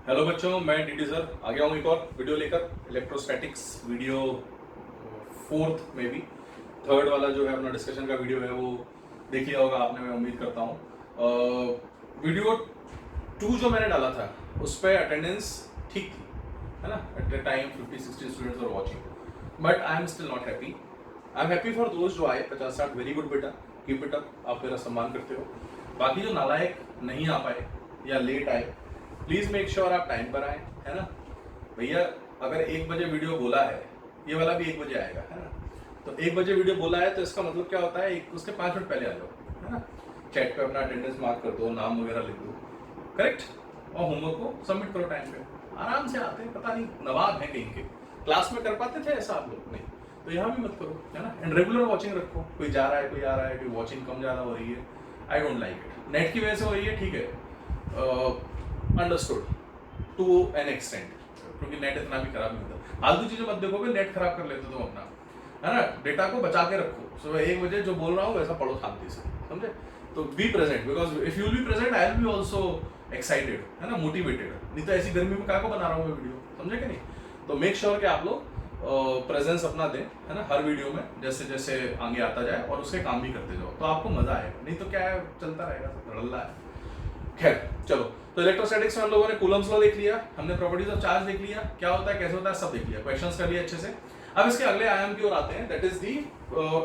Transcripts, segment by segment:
Hello बच्चों, मैं DD sir आ गया हूँ एक और वीडियो लेकर। इलेक्ट्रोस्टैटिक्स वीडियो फोर्थ में भी थर्ड वाला जो है अपना डिस्कशन का वीडियो है वो देख लिया होगा आपने, मैं उम्मीद करता हूँ। वीडियो 2 जो मैंने डाला था उस पर अटेंडेंस ठीक थी, है ना। At the time 50-60 students are watching, but I am still not happy. I am happy for दोस्त जो आए 50-60, वेरी गुड बेटा, कीप इट अप, आप मेरा सम्मान करते हो। बाकी जो नालायक नहीं आ पाए या लेट आए, प्लीज़ मेक श्योर आप टाइम पर आए, है ना भैया। अगर 1 बजे वीडियो बोला है, ये वाला भी 1 बजे आएगा, है ना। तो 1 बजे वीडियो बोला है तो इसका मतलब क्या होता है, उसके 5 मिनट पहले आ जाओ, है ना। चैट पे अपना अटेंडेंस मार्क कर दो, नाम वगैरह लिख दो, करेक्ट, और होमवर्क को सबमिट करो टाइम पे। आराम से आते हैं, पता नहीं नवाब है कहीं के, क्लास में कर पाते थे ऐसा आप लोग नहीं, तो यहाँ भी मत करो, है ना। एंड रेगुलर वॉचिंग रखो, कोई जा रहा है कोई आ रहा है, कोई वॉचिंग कम ज़्यादा हो रही है, I don't like it. Net की वजह से हो रही है, ठीक है, अंडरस्टूड टू एन एक्सटेंट, क्योंकि नेट इतना भी खराब नहीं होता। फालतू चीजें मत देखोगे, नेट खराब कर लेते तुम अपना, है ना। डेटा को बचा के रखो, सुबह 1 बजे जो बोल रहा हूँ वैसा पढ़ो शांति से, समझे। तो be present, because if you will be present I will be also excited, है ना, मोटिवेटेड। नहीं तो ऐसी गर्मी में क्या को बना रहा हूँ मैं वीडियो, समझे कि नहीं। तो मेक श्योर कि आप लोग प्रेजेंस अपना दें, है ना, हर वीडियो में जैसे जैसे आगे आता जाए, और उसके काम भी करते जाओ, तो आपको मजा आएगा। नहीं तो क्या है, चलता रहेगा, सब रल्ला है। खैर चलो, तो इलेक्ट्रोस्टैटिक्स में हम लोगों ने कूलम्स लॉ देख लिया, हमने प्रॉपर्टीज ऑफ चार्ज देख लिया, क्या होता है कैसे होता है सब देख लिया, क्वेश्चंस कर लिए अच्छे से। अब इसके अगले आयाम की ओर आते हैं, that is the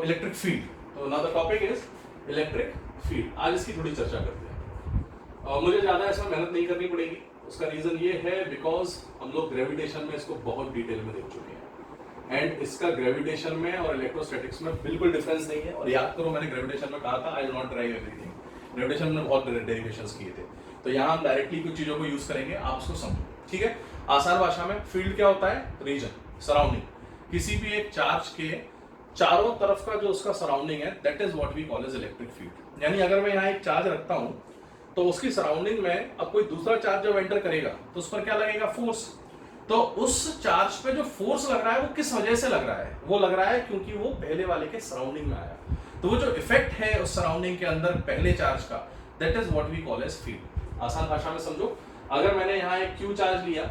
electric field. तो now the topic is electric field. आज इसकी थोड़ी चर्चा करते हैं। मुझे ज्यादा इसमें मेहनत नहीं करनी पड़ेगी, उसका रीजन ये है बिकॉज हम लोग ग्रेविटेशन में इसको बहुत डिटेल में देख चुके हैं, एंड इसका ग्रेविटेशन में और इलेक्ट्रोस्टैटिक्स में बिल्कुल डिफरेंस नहीं है। और याद करो, मैंने ग्रेविटेशन में कहा था I will not drive everything, gravitation में बहुत डेरिवेशंस किए थे, तो यहाँ हम डायरेक्टली कुछ चीजों को यूज करेंगे, आप उसको समझो, ठीक है। आसान भाषा में फील्ड क्या होता है, रीजन, सराउंडिंग, किसी भी एक चार्ज के चारों तरफ का जो उसका सराउंडिंग है, that is what we call as electric field. यानी अगर मैं यहाँ एक चार्ज रखता हूँ तो उसकी सराउंडिंग में अब कोई दूसरा चार्ज जब एंटर करेगा तो उस पर क्या लगेगा, फोर्स। तो उस चार्ज पे जो फोर्स लग रहा है वो किस वजह से लग रहा है, वो लग रहा है क्योंकि वो पहले वाले के सराउंडिंग में आया। तो वो जो इफेक्ट है उस सराउंडिंग के अंदर पहले चार्ज का, that is what we call as field. आसान भाषा में समझो, अगर मैंने यहाँ एक क्यू चार्ज लिया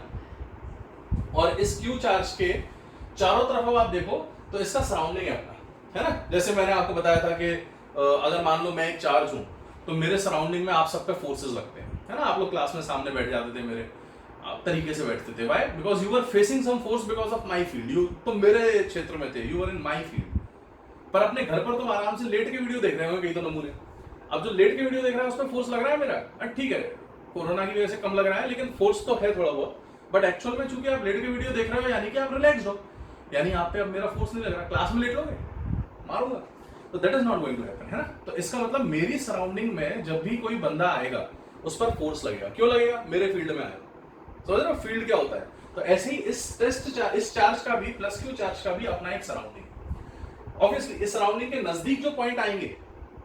और इस क्यू चार्ज के चारों तरफ अब आप देखो तो इसका सराउंडिंग है अपना, है ना। जैसे मैंने आपको बताया था कि अगर मान लो मैं एक चार्ज हूं तो मेरे सराउंडिंग में आप सब पे फोर्सेस लगते हैं, है ना। आप लोग क्लास में सामने बैठ जाते थे मेरे, आप तरीके से बैठते थे, why, because you are facing some force because of my field, you तो मेरे क्षेत्र में थे, you are in my field. पर अपने घर पर तुम आराम से लेट के वीडियो देख रहे हो कई तो नमूने। अब जो लेट के वीडियो देख रहा है उसमें फोर्स लग रहा है मेरा, ठीक है, कोरोना की वजह से कम लग रहा है, लेकिन फोर्स तो है थोड़ा बहुत। बट एक्चुअल में चूंकि आप लेट के वीडियो देख रहे हो, यानी कि आप रिलैक्स हो, यानी आप पे अब मेरा फोर्स नहीं लग रहा। क्लास में लेट लोगे, मारूंगा, तो that is not going to happen, है ना। तो इसका मतलब मेरी सराउंडिंग में जब भी कोई बंदा आएगा उस पर फोर्स लगेगा, क्यों लगेगा, मेरे फील्ड में आएगा। समझ रहे हो फील्ड क्या होता है। तो ऐसे ही इस चार्ज का भी, प्लस क्यू चार्ज का भी अपना एक सराउंडिंग। ऑब्वियसली इस सराउंडिंग के नजदीक जो पॉइंट आएंगे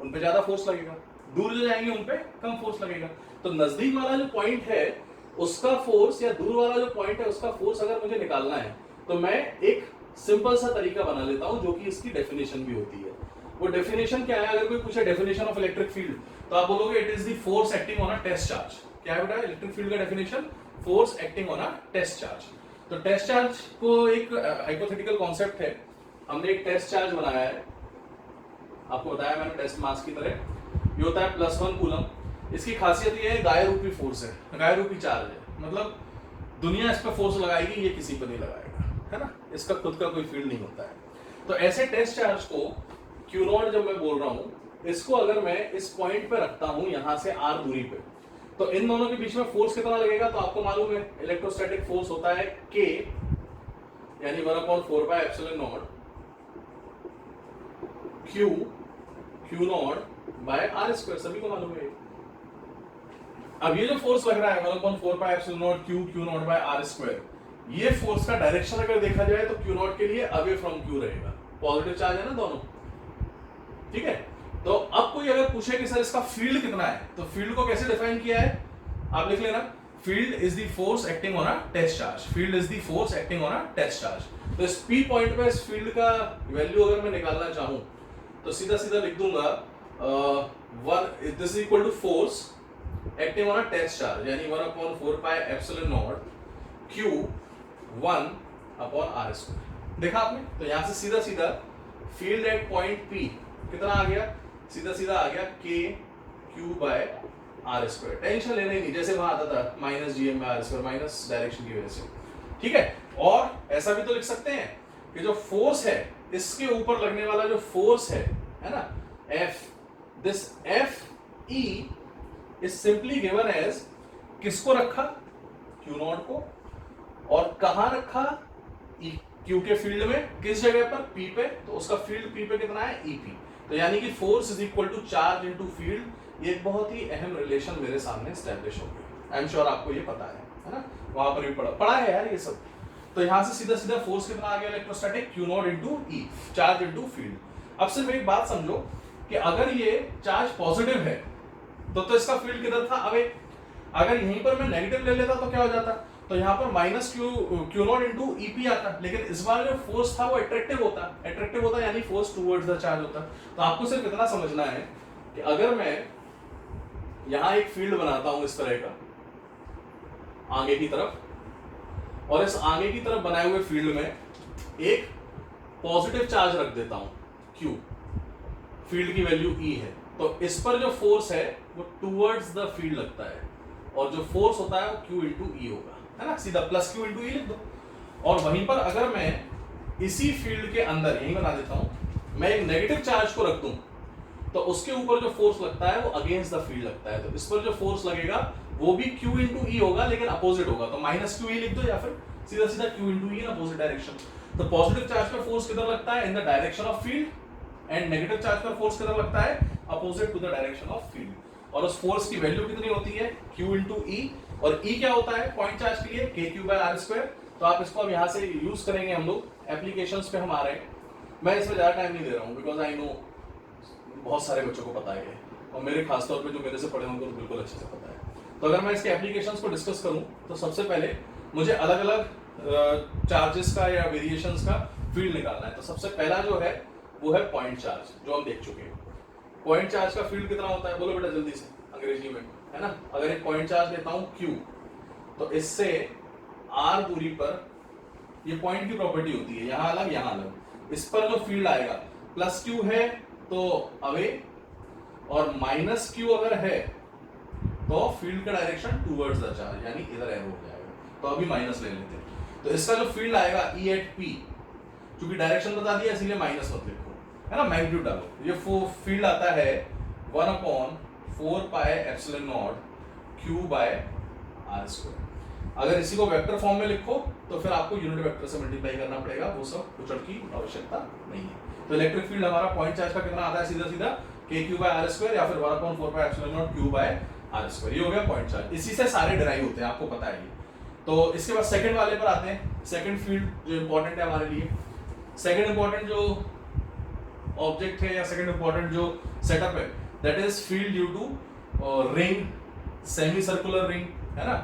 उन पे ज्यादा फोर्स लगेगा, दूर जो जाएंगे उन पे कम फोर्स लगेगा। तो नजदीक वाला जो पॉइंट है उसका फोर्स, या दूर वाला जो पॉइंट है उसका फोर्स अगर मुझे निकालना है, तो मैं एक सिंपल सा तरीका बना लेता हूं जो कि इसकी डेफिनेशन भी होती है। वो डेफिनेशन क्या है, अगर कोई पूछे डेफिनेशन ऑफ इलेक्ट्रिक फील्ड, तो आप बोलोगे it is the force acting on a test charge. क्या है बेटा इलेक्ट्रिक फील्ड का definition, force acting on a test charge. तो टेस्ट चार्ज को एक हाइपोथेटिकल कॉन्सेप्ट है, हमने एक टेस्ट चार्ज बनाया है, आपको बताया मैंने टेस्ट मास की तरह, ये होता है +1 कूलम। इसकी खासियत ये है गाय रूपी फोर्स है, गाय रूपी चार्ज है, मतलब दुनिया इस पर फोर्स लगाएगी, ये किसी पर नहीं लगाएगा, है ना, इसका खुद का कोई फील्ड नहीं होता है। तो ऐसे टेस्ट चार्ज को क्यू नॉट जब मैं बोल रहा हूं, इसको अगर मैं इस पॉइंट पे रखता हूं यहां से r दूरी पे, तो इन दोनों के बीच में फोर्स कितना लगेगा, तो आपको मालूम है इलेक्ट्रोस्टैटिक फोर्स होता है k, यानी 1/4πε0 क्यू नॉट बाय r², सभी को मालूम है। अब ये जो फोर्स लग रहा है 1/4πε0 क्यू नॉट बाय r², ये फोर्स का डायरेक्शन अगर देखा जाए तो क्यू नॉट के लिए अवे फ्रॉम क्यू रहेगा, पॉजिटिव चार्ज है ना दोनों, ठीक है। तो अब कोई अगर पूछे कि सर इसका फील्ड कितना है, तो फील्ड को कैसे डिफाइन किया है, आप लिख लेना, field is the force acting on a test charge, field is the force acting on a test charge. तो इस P पॉइंट पे इस फील्ड का वैल्यू अगर मैं निकालना चाहूं तो सीधा सीधा लिख दूंगा this is equal to force acting on a test charge, यानी 1/4πε0 Q1/r²। देखा आपने? तो यहां से सीधा सीधा फील्ड एट पॉइंट P कितना आ गया? सीधा सीधा आ गया KQ/r²। टेंशन लेना ही नहीं, जैसे वहां आता था -GM/r², माइनस डायरेक्शन की वजह से। ठीक है, और ऐसा भी तो लिख सकते हैं कि जो फोर्स है इसके ऊपर लगने वाला जो फोर्स है ना, F, this FE is simply given as, किसको रखा? Q0 को, और कहां रखा? Q के फील्ड में, किस जगह पर? P पे, तो उसका फील्ड P पे कितना है? EP। तो यानी कि force is equal to charge into field. ये एक बहुत ही अहम रिलेशन मेरे सामने एस्टैब्लिश हो गई। आई एम श्योर आपको ये पता है ना, वहां पर भी पढ़ा है यार ये सब। तो यहां से सीधा सीधा फोर्स कितना आ गया electrostatic? Q0 into E, charge into field. अब सिर्फ एक बात समझो कि अगर ये चार्ज पॉजिटिव है तो इसका फील्ड किधर था? अवे। अगर यहीं पर मैं नेगेटिव ले लेता तो क्या हो जाता? तो यहाँ पर -Q0 इनटू EP आता, लेकिन इस बार जो फोर्स था वो अट्रैक्टिव होता यानी फोर्स टुवर्ड्स द चार्ज होता। तो आपको सिर्फ इतना समझना है कि अगर मैं यहाँ एक फील्ड बनाता हूं इस तरह का आगे की तरफ, और इस आगे की तरफ बनाए हुए फील्ड में एक पॉजिटिव चार्ज रख देता हूं Q, फील्ड की वैल्यू E है, तो इस पर जो फोर्स है वो टुवर्ड्स द फील्ड लगता है, और जो फोर्स होता है वो Q इनटू E होगा, है ना, सीधा प्लस Q इनटू E लिख दो। और वहीं पर अगर मैं इसी फील्ड के अंदर, यही बना देता हूं, मैं एक नेगेटिव चार्ज को रख दूं, तो उसके ऊपर जो फोर्स लगता है वो अगेंस्ट द फील्ड लगता है, तो इस पर जो फोर्स लगेगा वो भी Q इनटू E होगा, लेकिन अपोजिट होगा, तो -QE लिख दो, या फिर सीधा सीधा Q into E in opposite direction. तो पॉजिटिव चार्ज पर फोर्स किधर लगता है? In the direction of field, and negative charge पर फोर्स किधर लगता है? Opposite to the direction of field. और उस फोर्स की वैल्यू कितनी होती है? Q इनटू E, और E क्या होता है पॉइंट चार्ज के लिए? KQ/r²। तो आप इसको अब यहाँ से यूज करेंगे हम लोग, एप्लीकेशंस पे हम आ रहे हैं। मैं इसमें ज्यादा टाइम नहीं दे रहा हूँ, बिकॉज आई नो बहुत सारे बच्चों को पता है, और मेरे खासतौर पे जो मेरे से पढ़े होंगे उनको बिल्कुल अच्छे से पता है। तो अगर मैं इसके एप्लीकेशंस को डिस्कस करूं तो सबसे पहले मुझे अलग अलग चार्जेस का या वेरिएशंस का फील्ड निकालना है। तो सबसे पहला जो है वो है पॉइंट चार्ज, जो हम देख चुके हैं। पॉइंट चार्ज का फील्ड कितना होता है? बोलो बेटा जल्दी से अंग्रेजी में, है ना। अगर एक पॉइंट चार्ज लेता हूं Q, तो इससे R दूरी पर, ये पॉइंट की प्रॉपर्टी होती है, यहां अलग यहां अलग, इस पर जो फील्ड आएगा +Q है तो अवे, और -Q अगर है तो फील्ड का डायरेक्शन टुवर्ड्स द चार्ज, यानी इधर एरो हो जाएगा। तो अभी माइनस ले लेते हैं, तो इसका जो फील्ड आएगा E एट P, क्योंकि डायरेक्शन बता दिया इसलिए माइनस मत लिखो, है ना, मैग्नीट्यूड डालो। ये फील्ड आता है 1/4πε0 Q/r²। अगर इसी को वेक्टर फॉर्म में लिखो तो फिर आपको यूनिट वेक्टर से मल्टीप्लाई करना पड़ेगा, वो सब कुचड़ की आवश्यकता नहीं है। तो इलेक्ट्रिक फील्ड हमारा पॉइंट चार्ज का कितना आता है? सीधा सीधा KQ/r² या फिर 1/4πε0 Q/r²। ये हो गया पॉइंट चार्ज। इसी से सारे डिराइव होते हैं, आपको पता है ये। तो इसके बाद सेकंड वाले पर आते हैं। सेकंड फील्ड जो इंपॉर्टेंट है हमारे लिए, सेकंड इंपॉर्टेंट जो ऑब्जेक्ट है या सेकंड इंपॉर्टेंट जो सेटअप है, that is field due to ring, semi circular ring, है ना,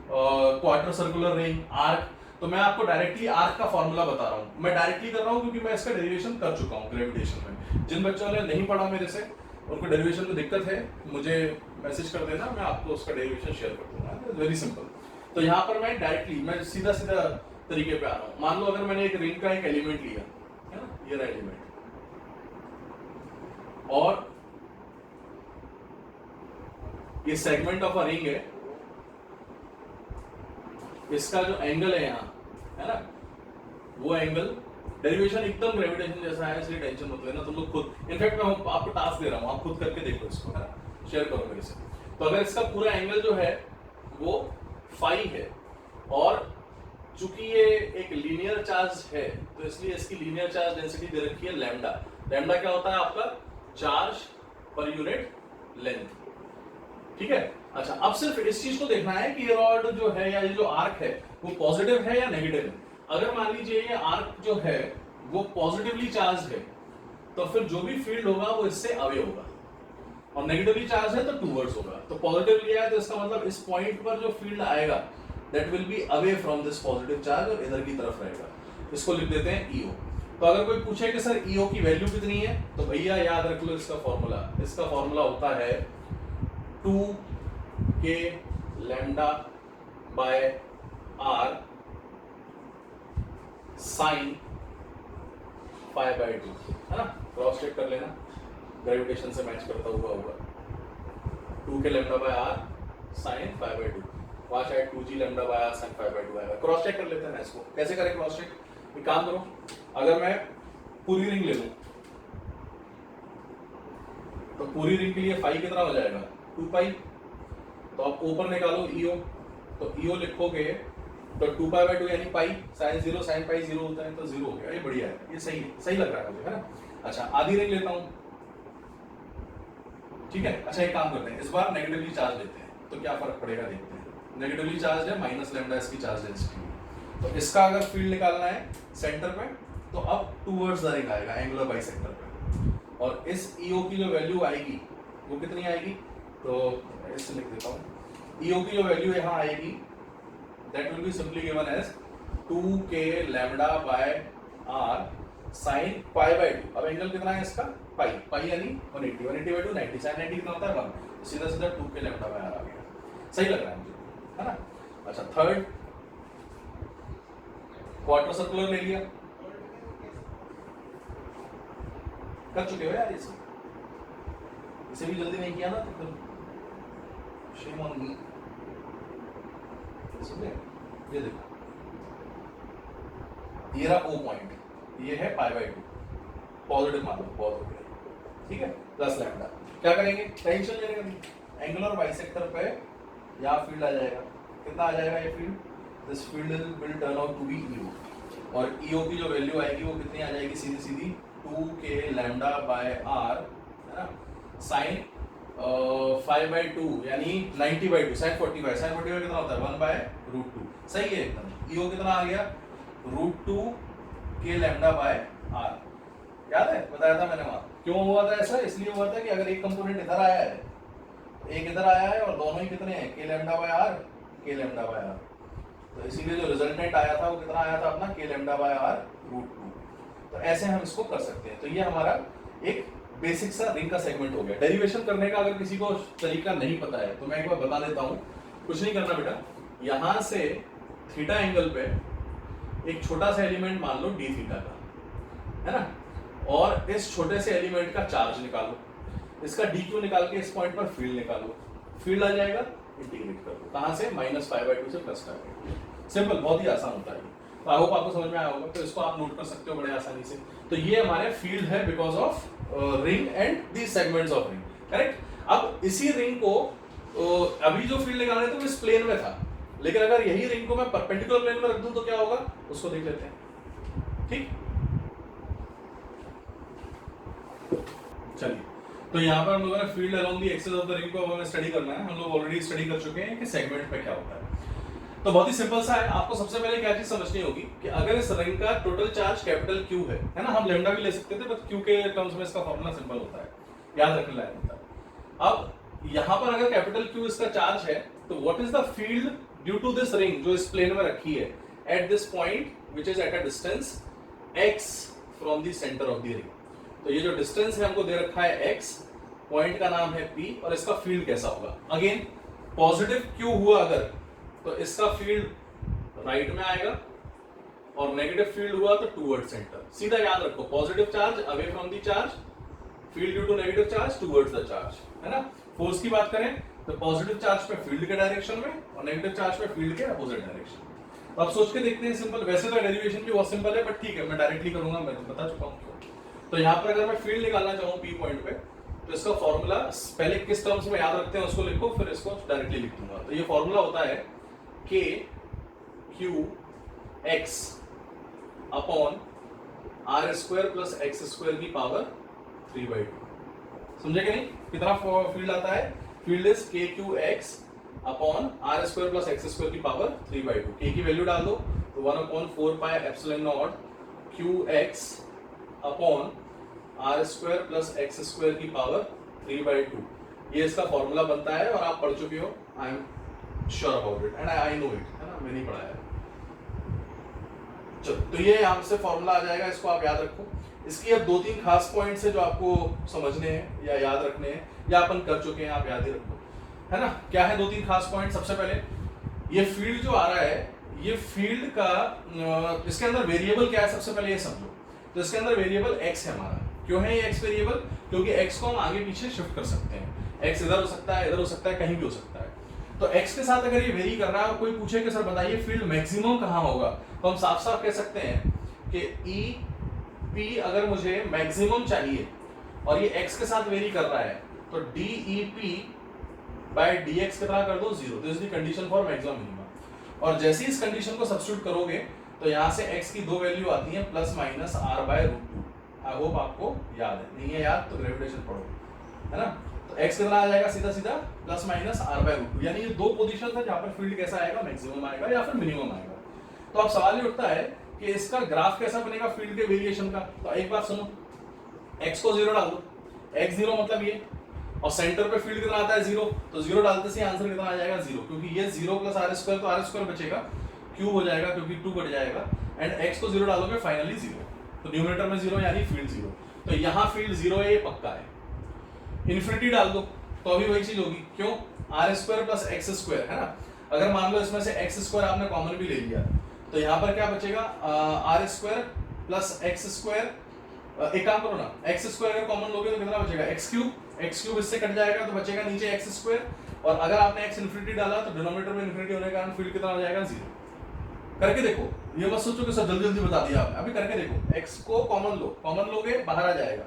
क्वार्टर सर्कुलर रिंग, आर्क। तो मैं आपको डायरेक्टली आर्क का फॉर्मूला बता रहा हूँ। मैं डायरेक्टली कर रहा हूँ क्योंकि मैं इसका डेरिवेशन कर चुका हूँ ग्रेविटेशन में। जिन बच्चों ने नहीं पढ़ा मेरे से, उनको डेरिवेशन में दिक्कत है, मुझे मैसेज कर देना, मैं आपको उसका डेरिवेशन शेयर कर दूंगा। Very simple. तो यहाँ पर मैं डायरेक्टली, मैं सीधा सीधा तरीके पे आ रहा हूँ। मान लो अगर मैंने एक रिंग का एक एलिमेंट लिया, है ना, ये रहा एलिमेंट, और ये सेगमेंट ऑफ अ रिंग है, इसका जो एंगल है यहाँ, है ना, वो एंगल, डेरिवेशन एकदम ग्रेविटेशन जैसा है, इसलिए टेंशन मत लेना तुम लोग खुद। इनफैक्ट मैं आपको टास्क दे रहा हूँ, आप खुद करके देखो इसको, है ना, शेयर करो मेरे से। तो अगर इसका पूरा एंगल जो है वो फाई है, और चूंकि ये एक लीनियर चार्ज है तो इसलिए इसकी लीनियर चार्ज डेंसिटी दे रखी है लैम्डा। लैम्डा क्या होता है आपका? चार्ज पर यूनिट लेंथ, ठीक है। अच्छा, अब सिर्फ इस चीज को देखना है कि ये रॉड जो है या ये जो आर्क है वो पॉजिटिव है या नेगेटिव है। अगर मान लीजिए ये आर्क जो है वो पॉजिटिवली चार्ज है, तो फिर जो भी फील्ड होगा वो इससे अवे होगा, और नेगेटिवली चार्ज है तो टूवर्ड्स होगा। तो पॉजिटिवली है तो इसका मतलब इस पॉइंट पर जो फील्ड आएगा that will be away from this positive charge, और इधर की तरफ रहेगा। इसको लिख देते हैं ईओ। तो अगर कोई पूछे कि सर ईओ की वैल्यू कितनी है, तो भैया याद रख लो इसका फॉर्मूला। इसका फॉर्मूला होता है 2 के lambda by R sine pi by 2, है ना। क्रॉस चेक कर लेना, ग्रेविटेशन से मैच करता हुआ होगा। 2 के lambda by R sine pi by 2, वहां शायद 2g lambda by R sine pi by 2 आएगा। क्रॉस चेक कर लेते हैं इसको। कैसे करें क्रॉस चेक? एक काम करो, अगर मैं पूरी रिंग ले लूं तो पूरी रिंग के लिए फाई कितना हो जाएगा? 2 पाई। तो आप ऊपर निकालो ईओ, तो ईओ लिखोगे तो 2 पाई बाय 2 यानी पाई, साइन 0 साइन पाई 0 होता है तो 0 हो गया। ये बढ़िया है, ये सही है, सही लग रहा है मुझे, है ना। अच्छा, आधी रिंग लेता हूं, ठीक है। अच्छा, एक काम करते हैं, इस बार नेगेटिवली चार्ज लेते हैं तो क्या फर्क पड़ेगा देखते हैं। नेगेटिवली चार्ज है, माइनस लैम्डा इसकी चार्ज डेंसिटी, तो इसका अगर फील्ड निकालना है सेंटर पे तो अब टूवर्ड्स द रिंग आएगा एंगुलर बाइसेक्टर पे, और इस ईओ की जो वैल्यू आएगी वो कितनी आएगी? तो इससे लिख देता हूं, ईओ की जो वैल्यू यहाँ आएगी that will be simply given as 2k lambda by R sine pi by 2। अब एंगल कितना है इसका? पाई, पाई यानी 180, 180 बाय 2 90, साइन 90 कितना होता है 1, तो सीधा सीधा 2k लैम्डा बाय आर आ गया। सही लग रहा है मुझे, है ना। अच्छा, थर्ड क्वार्टर सर्कुलर ले लिया, कर चुके हो यार इसे भी जल्दी नहीं किया ना तो फिर शेम ऑन मी। समझे? ये देखो, ये रहा O पॉइंट, ये है पाई बाय 2, पॉजिटिव मान लो, बहुत हो गया, ठीक है। प्लस लैम्डा, क्या करेंगे? टेंशन लेने का नहीं, एंगुलर बाइसेक्टर पे यहाँ फील्ड आ जाएगा। कितना आ जाएगा ये field? This field will turn out to be E O, और ईओ की जो वैल्यू आएगी वो कितनी आ जाएगी? सीधी सीधी 2k लैम्डा बाय आर, है ना, साइन 5 बाय 2 यानी 90 बाय 2, साइन 45, साइन 45 कितना होता है? 1 बाय रूट 2। सही है एकदम। ईओ कितना आ गया? Root 2 k lambda by R. याद है, बताया था मैंने वहां। क्यों हुआ था ऐसा? इसलिए हुआ था कि अगर एक कंपोनेंट इधर आया है, एक इधर आया है, और दोनों ही कितने हैं? k lambda by R, k lambda by R. तो इसीलिए जो रिजल्टेंट आया था वो कितना आया था अपना? k lambda by R root 2। तो ऐसे हम इसको कर सकते हैं। तो ये हमारा एक बेसिक सा रिंग का सेगमेंट हो गया। डेरिवेशन करने का अगर किसी को तरीका नहीं पता है तो मैं एक बार बता देता हूँ। कुछ नहीं करना बेटा, यहाँ से थीटा एंगल पे एक छोटा सा एलिमेंट मान लो डी थीटा का, है ना, और इस छोटे से एलिमेंट का चार्ज निकालो, इसका डी क्यू निकाल के इस पॉइंट पर फील्ड निकालो, फील्ड आ जाएगा, इंटीग्रेट कर दो। कहाँ से? -π/2 से +π/2। सिंपल, बहुत ही आसान होता है। तो आई होप आपको समझ में आया होगा। तो इसको आप नोट कर सकते हो बड़े आसानी से। तो ये हमारे फील्ड है because of ring and the segments of ring, correct. अब इसी रिंग को अभी जो फील्ड निकालना है तो इस प्लेन में था, लेकिन अगर यही रिंग को मैं परपेंडिकुलर प्लेन में रख दूं तो क्या होगा उसको देख लेते हैं। ठीक, चलिए। तो यहाँ पर हम लोगों ने field along the axis of the ring को हमें स्टडी करना है। हम लोग ऑलरेडी स्टडी कर चुके हैं कि सेगमेंट पे क्या होता है। तो बहुत ही सिंपल सा है। आपको सबसे पहले क्या चीज समझनी होगी कि अगर इस रिंग का टोटल चार्ज कैपिटल Q है ना, हम लैम्डा भी ले सकते थे, बट Q के टर्म्स में इसका फॉर्मूला सिंपल होता है, याद रखने लायक होता है। अब यहाँ पर अगर कैपिटल Q इसका चार्ज है तो what is the field due to this ring जो इस प्लेन में रखी है at this point which is at a distance x from the centre of the ring. तो ये जो डिस्टेंस है हमको दे रखा है x, पॉइंट का नाम है P, और इसका फील्ड कैसा होगा? अगेन पॉजिटिव Q हुआ अगर तो इसका फील्ड राइट में आएगा, और नेगेटिव फील्ड हुआ तो टूवर्ड सेंटर। सीधा याद रखो, positive charge away from the charge, field due to negative charge towards the charge, है ना। फोर्स की बात करें तो पॉजिटिव चार्ज पे फील्ड के डायरेक्शन में और नेगेटिव चार्ज पे फील्ड के अपोजिट डायरेक्शन। तो अब सोच के देखते हैं सिंपल। वैसे तो डेरिवेशन भी बहुत सिंपल है, बट ठीक है मैं डायरेक्टली करूंगा, मैं तो बता चुका हूँ। तो यहाँ पर अगर मैं फील्ड निकालना चाहूँ P पॉइंट पे तो इसका फॉर्मूला पहले किस टर्म्स में याद रखते हैं उसको लिखो, फिर इसको डायरेक्टली लिख दूंगा। तो ये फॉर्मूला होता है K Q X upon R square plus X square की पावर 3/2। समझे कि नहीं? कितना फील्ड आता है? Field is K Q X upon R square plus X square की पावर 3/2। K की वैल्यू डाल दो तो 1/4πε0 QX upon R square plus X square की पावर 3/2। ये इसका फॉर्मूला बनता है और आप पढ़ चुके हो, I am sure about it and I know it, है ना, मैंने पढ़ा है। चलो, तो ये यहाँ से फॉर्मूला आ जाएगा, इसको आप याद रखो। इसकी अब 2-3 खास पॉइंट्स है जो आपको समझने हैं या याद रखने हैं, या अपन कर चुके हैं, आप याद ही रखो। है ना। क्या है 2-3 खास पॉइंट। सबसे पहले ये फील्ड जो आ रहा है, ये फील्ड का इसके अंदर वेरिएबल क्या है सबसे पहले ये समझो। तो इसके अंदर वेरिएबल x है हमारा। क्यों है ये x वेरिएबल? क्योंकि x को हम आगे पीछे शिफ्ट कर सकते हैं। x इधर हो सकता है, इधर हो सकता है, कहीं भी हो सकता है। तो x के साथ अगर ये वेरी कर रहा है और कोई पूछे कि सर बताइए फील्ड मैक्सिमम कहाँ होगा, तो हम साफ साफ कह सकते हैं कि EP अगर मुझे मैक्सिमम चाहिए और ये x के साथ वेरी कर रहा है तो DEP बाय dx कितना कर दो 0। This is the condition for maximum minimum. और जैसे ही इस कंडीशन को सब्स्टिट्यूट करोगे तो यहाँ से x की दो वैल्यू आती है plus minus r/√2। I hope आपको याद है, नहीं है याद तो ग्रेविटेशन पढ़ो, है ना। तो x कितना आ जाएगा सीधा सीधा प्लस माइनस r/√2। यानी ये दो पोजीशन है जहाँ पर फील्ड कैसा आएगा, मैक्सिमम आएगा या फिर मिनिमम आएगा। तो अब सवाल ये उठता है कि इसका ग्राफ कैसा बनेगा फील्ड के वेरिएशन का। तो एक बात सुनो, x को 0 डाल दो, x 0 मतलब ये, और सेंटर पे फील्ड कितना आता है 0, तो 0 डालते से आंसर कितना आ जाएगा 0, क्योंकि ये 0 प्लस r² तो r² बचेगा, क्यूब हो जाएगा क्योंकि 2 कट जाएगा, एंड x को 0 डालोगे फाइनली 0। तो न्यूमरेटर में 0 यानी फील्ड 0। तो यहाँ फील्ड 0 है, ये पक्का है। इन्फिनिटी डाल दो तो अभी वही चीज होगी, क्यों, r² प्लस x² है ना। अगर मान लो इसमें से x² आपने कॉमन भी ले लिया तो यहाँ पर क्या बचेगा, r² प्लस x²। एक काम करो ना, x² अगर कॉमन लोगे तो कितना बचेगा, x³ इससे कट जाएगा तो बचेगा नीचे x²। और अगर आपने x इन्फिनिटी डाला तो डिनोमिनेटर में इन्फिनिटी होने के कारण फील्ड कितना हो जाएगा 0। करके देखो, ये मत सोचो कि सर जल्दी जल्दी बता दिया आपने, अभी करके देखो। x को कॉमन लो, कॉमन लोगे बाहर आ जाएगा,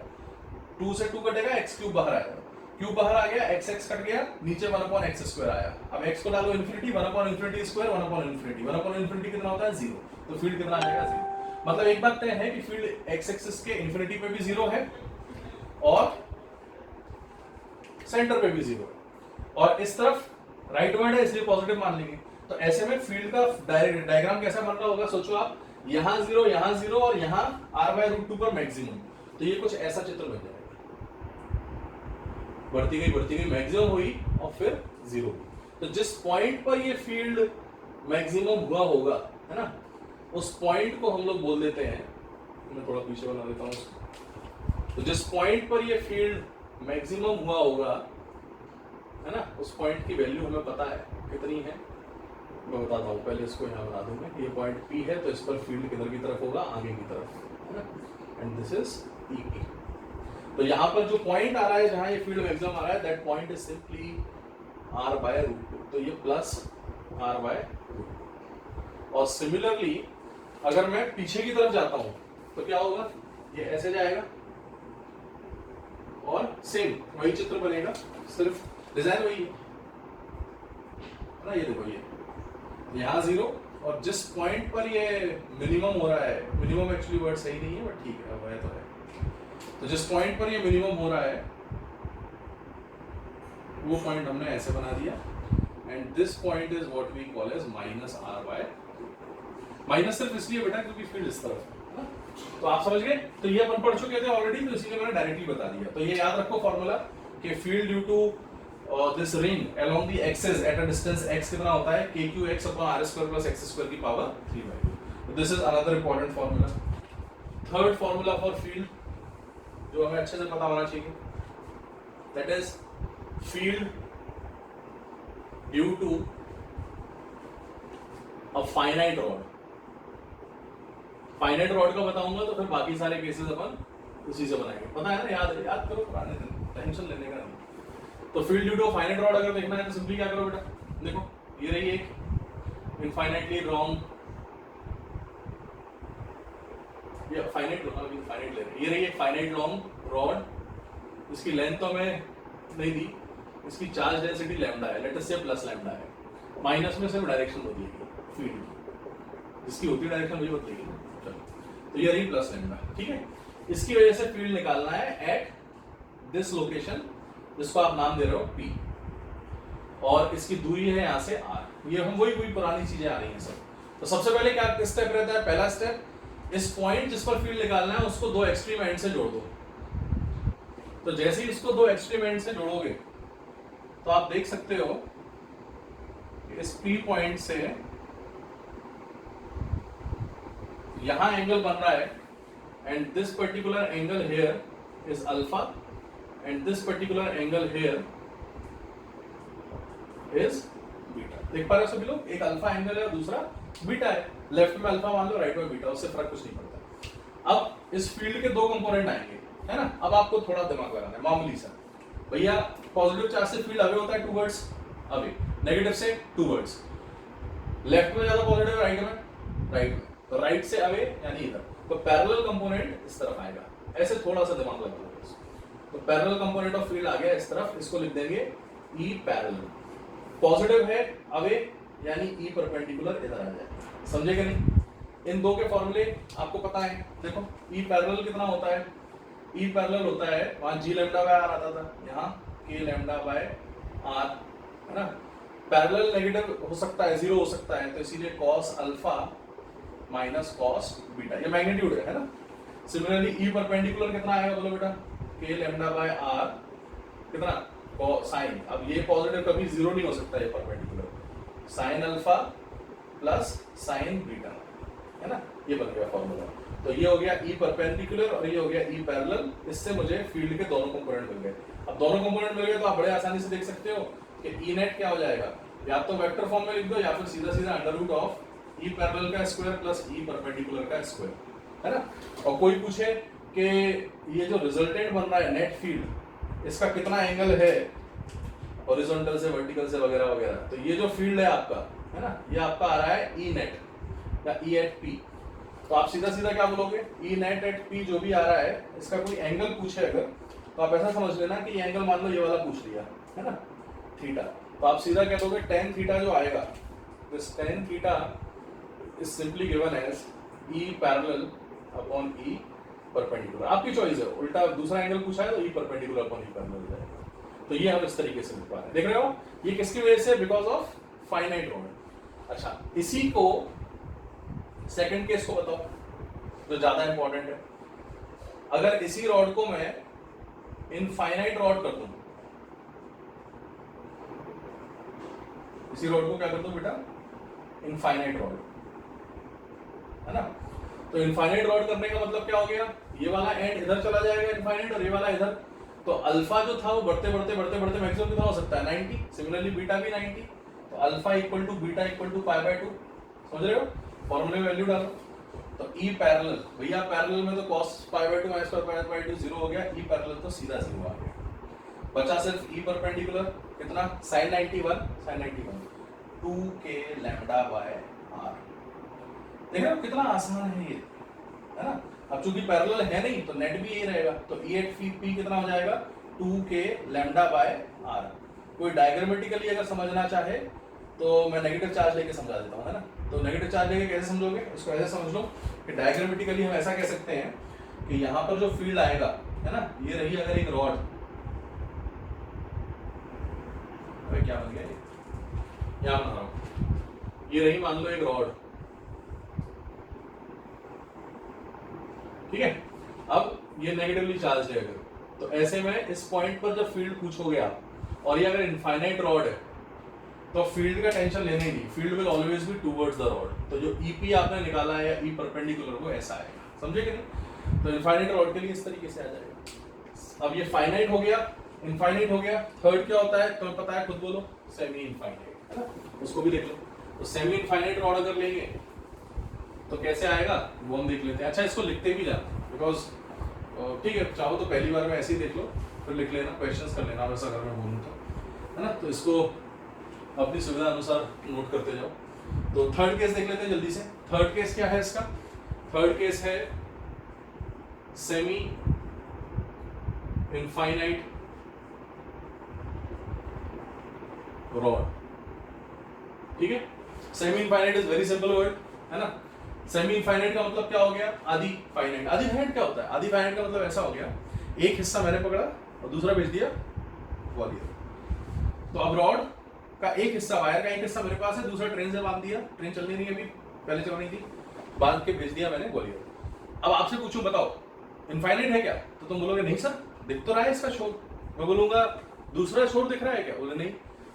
2 से 2 कटेगा, x³ बाहर आएगा, क्यूब बाहर आ गया, x कट गया, नीचे 1/x² आया। अब x को डालो इन्फिनिटी, 1/∞², 1/∞, 1/∞ कितना होता है 0। तो फील्ड कितना आ जाएगा 0। मतलब एक बात तय है कि फील्ड x एक्सिस के इन्फिनिटी पे भी 0 है और सेंटर पे भी 0 है, और इस तरफ राइट वर्ड है इसलिए पॉजिटिव मान लेंगे। तो ऐसे में फील्ड का डायग्राम कैसा बन रहा होगा, सोचो आप, यहाँ 0 और यहाँ r/√2 पर मैक्सिमम। तो ये कुछ ऐसा चित्र बन जाएगा, बढ़ती गई मैक्सिमम हुई और फिर 0। तो जिस पॉइंट पर ये फील्ड मैक्सिमम हुआ होगा, है ना, उस पॉइंट को हम लोग बोल देते हैं, मैं थोड़ा पीछे बना देता हूँ उसको। तो जिस पॉइंट पर ये फील्ड मैक्सिमम हुआ होगा, है ना, उस पॉइंट की वैल्यू हमें पता है कितनी है, मैं बताता हूँ। पहले इसको यहाँ बना दूंगा, ये पॉइंट P है तो इस पर फील्ड किधर की तरफ होगा, आगे की तरफ, है ना, एंड दिस इज EP। तो यहाँ पर जो पॉइंट आ रहा है जहाँ ये फील्ड मैक्सिमम आ रहा है, that point is simply r/√2। तो ये प्लस r/√2। और सिमिलरली अगर मैं पीछे की तरफ जाता हूं तो क्या होगा, ये ऐसे जाएगा और सेम वही चित्र बनेगा, सिर्फ डिजाइन वही है ना। ये देखो, ये यहाँ 0 और जिस पॉइंट पर ये मिनिमम हो रहा है, मिनिमम एक्चुअली वर्ड सही नहीं है बट ठीक है, वह तो है। तो जिस पॉइंट पर ये मिनिमम हो रहा है वो पॉइंट हमने ऐसे बना दिया, and this point is what we call as -r/। Minus सिर्फ इसलिए बेटा क्योंकि फील्ड इस तरफ है ना। तो आप समझ गए, तो ये अपन पढ़ चुके थे ऑलरेडी, तो इसीलिए मैंने डायरेक्टली बता दिया। तो ये याद रखो फॉर्मूला कि field due to this ring along the axis at a distance x कितना होता है, kqx/r² + x² की power 3/2। This is another important formula. Third formula for field जो हमें अच्छे से पता होना चाहिए, that is field due to a finite rod. Finite rod का बताऊंगा तो फिर बाकी सारे केसेस अपन उसी से बनाएंगे, पता है ना, याद करो पुराने दिन, टेंशन लेने का नहीं। तो field due to finite rod अगर देखना है तो सिंपली क्या करो बेटा, देखो ये रही एक इनफाइनाइटली लॉन्ग, ये फाइनाइट ले रहे, ये रही एक फाइनाइट लॉन्ग रॉड, इसकी लेंथ तो हमें नहीं दी, इसकी चार्ज डेंसिटी लैम्डा है, लेट अस से प्लस लैम्डा है, माइनस में सिर्फ डायरेक्शन बदलेगी फील्ड, जिसकी होती डायरेक्शन वही बदलेगी। तो ये रही प्लस लैम्डा, ठीक है। इसकी वजह से फील्ड निकालना है एट दिस लोकेशन, जिसको आप नाम दे रहे हो P, और इसकी दूरी है यहाँ से R। ये हम वही पुरानी चीजें आ रही हैं सब। तो सबसे पहले क्या स्टेप रहता है, पहला स्टेप, इस पॉइंट जिस पर फील्ड निकालना है उसको दो एक्सट्रीम एंड से जोड़ दो। तो जैसे ही इसको दो एक्सट्रीम एंड से जोड़ोगे तो आप देख सकते हो इस P पॉइंट से यहां एंगल बन रहा है, and this particular angle here is alpha, and this particular angle here is beta. देख पा रहे हो सभी लोग, एक अल्फा एंगल है और दूसरा बीटा है। लेफ्ट में अल्फा मान लो, राइट में बीटा, उससे फर्क कुछ नहीं पड़ता। अब इस फील्ड के दो कंपोनेंट आएंगे, है ना। अब आपको थोड़ा दिमाग लगाना है, मामूली सा। भैया पॉजिटिव चार्ज से फील्ड अवे होता है टूवर्ड्स अवे, नेगेटिव से टूवर्ड्स। लेफ्ट में ज्यादा पॉजिटिव, राइट में राइट में, तो राइट से अवे यानी इधर। तो पैरेलल कंपोनेंट इस तरफ आएगा, ऐसे थोड़ा सा दिमाग लगा लो। तो पैरेलल कंपोनेंट ऑफ फील्ड आ गया इस तरफ, इसको लिख देंगे ई पैरेलल। पॉजिटिव है अवे यानी ई परपेंडिकुलर इधर आ जाएगा, समझे कि नहीं। इन दो के फॉर्मूले आपको पता है, देखो ई पैरेलल कितना होता है, ई पैरेलल होता है, वहां जी लैम्डा बाय आर आता था, यहाँ के लैम्डा बाय आर, है ना। पैरेलल नेगेटिव हो सकता है, जीरो हो सकता है, तो इसीलिए cos alpha minus cos beta, ये मैग्नीट्यूड है ना। सिमिलरली ई परपेंडिकुलर कितना आएगा बोलो बेटा, के लैम्डा बाय आर कितना साइन। अब ये पॉजिटिव कभी जीरो नहीं हो सकता, ये perpendicular, sine alpha plus sign beta, है ना। ये बन गया फॉर्मूला। तो ये हो गया ई परपेंडिकुलर और ये हो गया ई पैरेलल। इससे मुझे फील्ड के दोनों कंपोनेंट मिल गए। अब दोनों कंपोनेंट मिल गए तो आप बड़े आसानी से देख सकते हो कि ई नेट क्या हो जाएगा, या तो वेक्टर फॉर्म में लिख दो या फिर सीधा सीधा under root of E parallel का स्क्वायर प्लस ई परपेंडिकुलर का स्क्वायर, है ना। और कोई पूछे कि ये जो रिजल्टेंट बन रहा है नेट फील्ड, इसका कितना एंगल है हॉरिजॉन्टल से वर्टिकल से वगैरह वगैरह, तो ये जो फील्ड है आपका, है ना, ये आपका आ रहा है ई नेट या ई एट पी। तो आप सीधा सीधा क्या बोलोगे, ई नेट एट पी जो भी आ रहा है, इसका कोई एंगल पूछे अगर, तो आप ऐसा समझ लेना कि ये एंगल मान लो ये वाला पूछ लिया, है ना, थीटा। तो आप सीधा कह दोगे टेन थीटा जो आएगा, this tan theta is simply given as E parallel upon E perpendicular. आपकी चॉइस है, उल्टा दूसरा एंगल पूछा है तो E perpendicular upon E parallel हो जाएगा। तो ये हम इस तरीके से लिख पा रहे हैं, देख रहे हो, ये किसकी वजह से, बिकॉज ऑफ फाइनाइट रॉड। अच्छा, इसी को सेकंड केस को बताओ जो ज्यादा इंपॉर्टेंट है। अगर इसी रॉड को मैं इनफाइनाइट रॉड कर दूं, इसी रॉड को क्या कर दूं बेटा, इनफाइनाइट रॉड, है ना। तो इनफाइनाइट रॉड करने का मतलब क्या हो गया, ये वाला एंड इधर चला जाएगा इनफाइनाइट और ये वाला इधर। तो अल्फा जो था वो बढ़ते बढ़ते बढ़ते बढ़ते मैक्सिमम कितना हो सकता है, 90। सिमिलरली बीटा भी 90। तो alpha equal to beta equal to pi by 2, समझ रहे हो, फॉर्मूले में वैल्यू डालो। तो ई पैरेलल, भैया पैरेलल में तो cos pi by 2 minus pi by 2 zero हो गया, ई पैरेलल तो सीधा जीरो आ गया। बचा सिर्फ ई परपेंडिकुलर, कितना, sin 91 2 के लैम्डा बाय आर। देख रहे हो कितना आसान है ये, है ना। अब चूंकि पैरेलल है नहीं तो नेट भी यही रहेगा, तो ई एट पी कितना हो जाएगा, 2 के लैम्डा बाय आर। कोई डायग्रामेटिकली अगर समझना चाहे तो मैं नेगेटिव चार्ज लेके समझा देता हूँ, है ना। तो नेगेटिव चार्ज लेके कैसे समझोगे, इसको ऐसे समझ लो कि डायग्रामेटिकली हम ऐसा कह सकते हैं कि यहाँ पर जो फील्ड आएगा, है ना, ये रही अगर एक रॉड, अरे क्या बन गया ये, यहाँ बना रहा हूँ, ये रही मान लो एक रॉड, ठीक है। अब ये नेगेटिवली चार्ज है अगर, तो ऐसे में इस पॉइंट पर जब फील्ड पूछोगे आप, और ये अगर इनफाइनाइट रॉड है, तो फील्ड का टेंशन लेना ही नहीं, field will always be towards the rod. तो जो ईपी आपने निकाला है या ई परपेंडिकुलर वो ऐसा आएगा, समझे कि नहीं। तो इनफाइनाइट रॉड के लिए इस तरीके से आ जाएगा। अब ये फाइनाइट हो गया, इनफाइनाइट हो गया, थर्ड क्या होता है तुम्हें पता है, खुद बोलो, सेमी इनफाइनाइट, है ना, उसको भी देख लो। तो सेमी इनफाइनाइट रॉड अगर लेंगे तो कैसे आएगा वो हम देख लेते हैं। अच्छा, इसको लिखते भी जाना, बिकॉज ठीक है, चाहो तो पहली बार में ऐसे ही देख लो, फिर लिख लेना, क्वेश्चंस कर लेना वैसा अगर मैं बोलूँ तो, है ना। तो इसको अपनी सुविधा अनुसार नोट करते जाओ। तो थर्ड केस देख लेते हैं जल्दी से। थर्ड केस क्या है इसका, थर्ड केस है सेमी इनफाइनाइट रॉड, ठीक है। Semi infinite is very simple word, है ना। सेमी इनफाइनाइट का मतलब क्या हो गया, आधी फाइनाइट। आधी फाइनाइट क्या होता है, आधी फाइनाइट का मतलब ऐसा हो गया, एक हिस्सा मैंने पकड़ा और दूसरा भेज दिया ग्वालियर। तो अब रॉड का एक हिस्सा, वायर का एक हिस्सा मेरे पास है, दूसरा ट्रेन से बांध दिया, ट्रेन चलनी नहीं अभी, पहले चलनी थी, बांध के भेज दिया मैंने ग्वालियर। अब आपसे पूछूं बताओ इनफाइनाइट है क्या, तो तुम बोलोगे नहीं सर दिख तो रहा है इसका शोर। मैं बोलूंगा दूसरा शोर दिख रहा है क्या, बोले नहीं।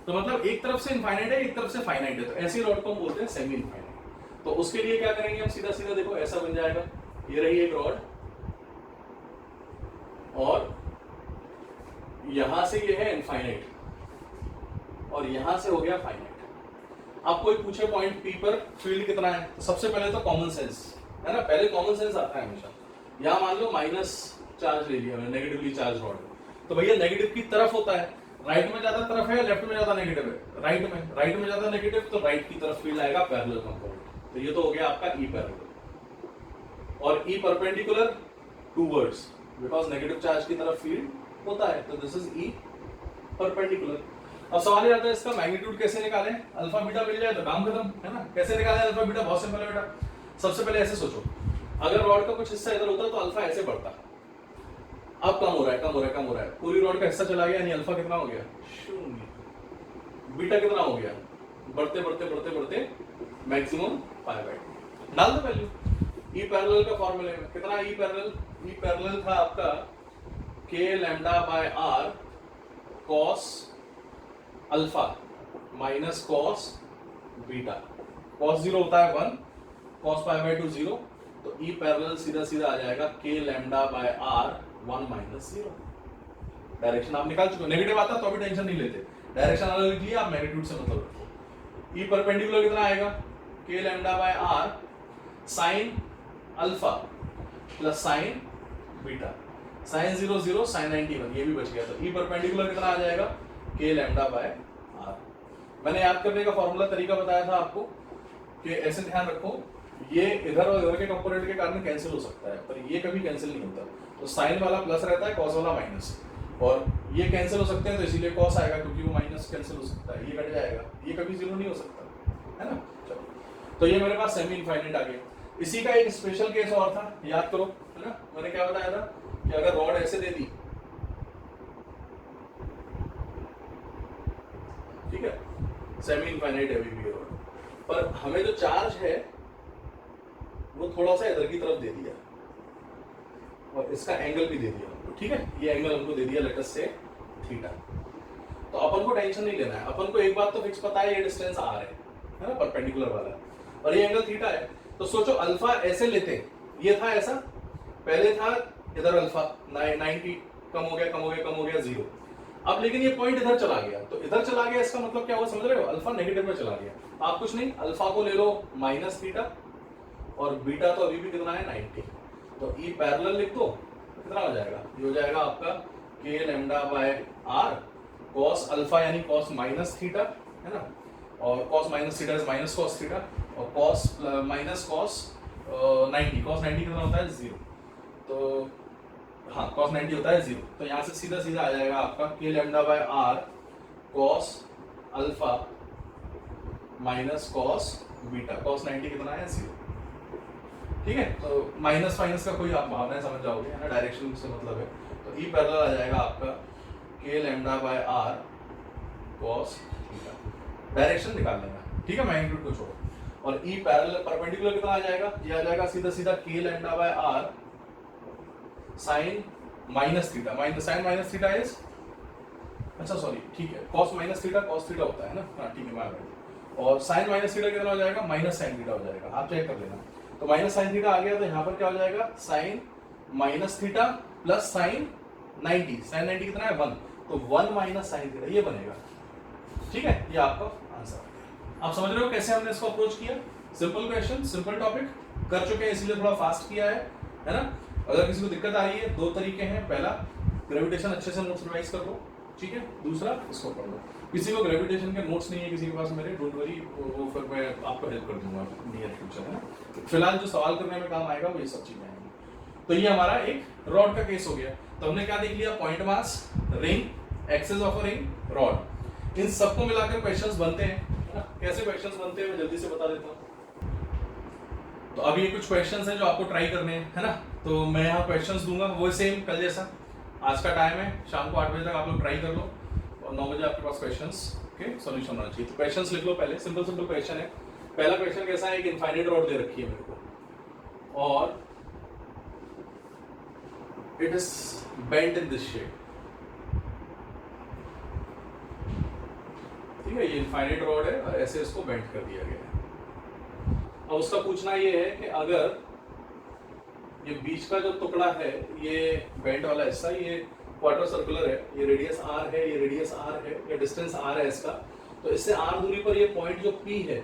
तो मतलब एक तरफ से इनफाइनाइट है, एक तरफ से फाइनाइट है, तो ऐसी रॉड को हम बोलते हैं सेमी इनफाइनाइट। तो उसके लिए क्या करेंगे हम, सीधा सीधा देखो ऐसा बन जाएगा, ये रही एक रॉड और यहां से ये है इनफाइनाइट और यहां से हो गया फाइनाइट। अब कोई पूछे पॉइंट पी पर फील्ड कितना है, तो सबसे पहले तो कॉमन सेंस है ना, पहले कॉमन सेंस आता है हमेशा। यहाँ मान लो माइनस चार्ज ले लिया, नेगेटिवली चार्ज रॉड, तो भैया नेगेटिव की तरफ होता है, राइट में ज्यादा तरफ है, लेफ्ट में ज्यादा नेगेटिव है, राइट में ज्यादा नेगेटिव, तो राइट की तरफ फील्ड आएगा पैरेलल कंपोनेंट। तो ये तो हो गया आपका ई पैरेलल। और E perpendicular towards, because negative charge की तरफ फील्ड होता है, तो दिस इज ई परपेंडिकुलर। अब सवाल ये आता है इसका मैग्नीट्यूड कैसे निकालें, अल्फा बीटा मिल जाए तो काम खत्म है ना। कैसे निकालें अल्फा बीटा, बहुत सिंपल है बेटा। सबसे पहले ऐसे सोचो, अगर रॉड का कुछ हिस्सा इधर होता तो अल्फा ऐसे बढ़ता, अब कम हो रहा है, पूरी रॉड का हिस्सा चला गया, यानी अल्फा कितना हो गया, 0। बीटा कितना हो गया, बढ़ते मैक्सिमम पाई बाय 2 डाल दो वैल्यू। ई पैरेलल का फॉर्मूले में कितना, ई पैरेलल था आपका k lambda bye r cos alpha minus cos beta. cos 0 होता है 1, cos पाई बाय 2 0, तो ई पैरेलल सीधा आ जाएगा k lambda bye r 1 minus 0। Direction आप निकाल चुके हो, नेगेटिव आता तो अभी टेंशन नहीं लेते, डायरेक्शन अलग लिख लिया, आप मैग्नीट्यूड से मतलब रखो। ई परपेंडिकुलर कितना आएगा, k lambda bye r sin alpha plus sin beta, sin 0 0 sin 91, ये भी बच गया। तो ई परपेंडिकुलर कितना आ जाएगा, k लैम्डा बाय r। मैंने याद करने का फॉर्मूला तरीका बताया था आपको कि ऐसे ध्यान रखो, ये इधर और इधर के कंपोनेंट के कारण कैंसिल हो सकता है, पर ये कभी कैंसिल नहीं होता। तो साइन वाला प्लस रहता है, कॉस वाला माइनस, और ये कैंसिल हो सकते हैं, तो इसीलिए कॉस आएगा, क्योंकि वो माइनस कैंसिल हो सकता है, ये कट जाएगा, ये कभी 0 नहीं हो सकता है ना। चलो, तो ये मेरे पास सेमी इनफाइनाइट आ गया। इसी का एक स्पेशल केस और था, याद करो है ना, मैंने क्या बताया था कि अगर रॉड ऐसे दे दी, ठीक है, सेमी इनफाइनाइट है अभी भी रॉड, पर हमें जो चार्ज है वो थोड़ा सा इधर की तरफ दे दिया और इसका एंगल भी दे दिया हमको, ठीक है, ये एंगल हमको दे दिया लेट अस से थीटा। तो अपन को टेंशन नहीं लेना है, अपन को एक बात तो फिक्स पता है, ये डिस्टेंस आर है ना, परपेंडिकुलर वाला, और ये एंगल थीटा है। तो सोचो अल्फा ऐसे लेते, ये था ऐसा, पहले था इधर अल्फा 90, कम हो गया 0। अब लेकिन ये पॉइंट इधर चला गया, तो इधर चला गया, इसका मतलब क्या हुआ समझ रहे हो, अल्फा नेगेटिव में चला गया। आप कुछ नहीं, अल्फा को ले लो माइनस थीटा, और बीटा तो अभी भी कितना है 90, तो ई पैरेलल लिख दो, कितना हो जाएगा, ये हो जाएगा आपका k lambda bye r cos alpha यानी cos माइनस थीटा है ना, और cos minus theta is minus cos theta, और cos माइनस cos 90, cos 90 कितना होता है 0, तो हाँ cos 90 होता है 0, तो यहाँ से सीधा आ जाएगा आपका k lambda bye r cos alpha minus cos beta, cos 90 कितना है 0, ठीक है। तो माइनस का कोई आप भावनाएं समझ जाओगे है ना, डायरेक्शन से मतलब है। तो ई पैरेलल आ जाएगा आपका k lambda bye r cos theta, direction निकाल लेना, ठीक है, मैग्नीट्यूड को छोड़ो। और ई पैरेलल परपेंडिकुलर कितना आ जाएगा, ये आ जाएगा सीधा k lambda bye r sin minus theta, sin minus theta is, अच्छा सॉरी ठीक है, cos minus theta cos theta होता है ना, हाँ ठीक है, और sin माइनस थीटा कितना हो जाएगा, माइनस sin थीटा हो जाएगा, आप चेक कर लेना। तो माइनस sin थीटा आ गया, तो यहाँ पर क्या हो जाएगा, sin minus theta plus sin 90, sin 90 कितना है 1, तो 1 माइनस sin थीटा ये बनेगा, ठीक है, ये आपका आंसर। आप समझ रहे हो कैसे हमने इसको अप्रोच किया, सिंपल क्वेश्चन, सिंपल टॉपिक कर चुके हैं, इसलिए थोड़ा फास्ट किया है ना। अगर किसी को दिक्कत आ रही है, 2 तरीके हैं, पहला ग्रेविटेशन अच्छे से नोट्स रिवाइज कर लो, ठीक है, दूसरा इसको पढ़ लो। किसी को ग्रेविटेशन के नोट्स नहीं है किसी के पास मेरे, डोंट वरी, वो फिर मैं आपको हेल्प कर दूंगा नियर फ्यूचर है ना। फिलहाल जो सवाल करने में काम आएगा वो ये सब चीजें आएंगी। तो ये हमारा एक रॉड का केस हो गया। तो हमने क्या देख लिया, point mass, ring, axis of a ring, rod, इन सबको मिलाकर क्वेश्चंस बनते हैं। कैसे क्वेश्चंस बनते हैं मैं जल्दी से बता देता हूँ। तो अब ये कुछ क्वेश्चंस हैं जो आपको ट्राई करने हैं, है ना। तो मैं यहाँ क्वेश्चंस दूंगा, वो सेम कल जैसा, आज का टाइम है शाम को 8 बजे तक आप लोग ट्राई कर लो, और 9 बजे आपके पास क्वेश्चंस के सॉल्यूशन होना चाहिए। तो क्वेश्चंस लिख लो पहले, सिंपल क्वेश्चन है। पहला क्वेश्चन कैसा है, एक इनफाइनाइट रॉड दे रखी है मेरे को, और it is bent in this shape, ठीक है, ये इनफाइनाइट रॉड है और ऐसे इसको बेंट कर दिया गया है। अब उसका पूछना ये है कि अगर ये बीच का जो टुकड़ा है, ये बेंट वाला हिस्सा, ये क्वार्टर सर्कुलर है, ये रेडियस r है, ये रेडियस r है, ये डिस्टेंस r है इसका, तो इससे r दूरी पर ये पॉइंट जो P है,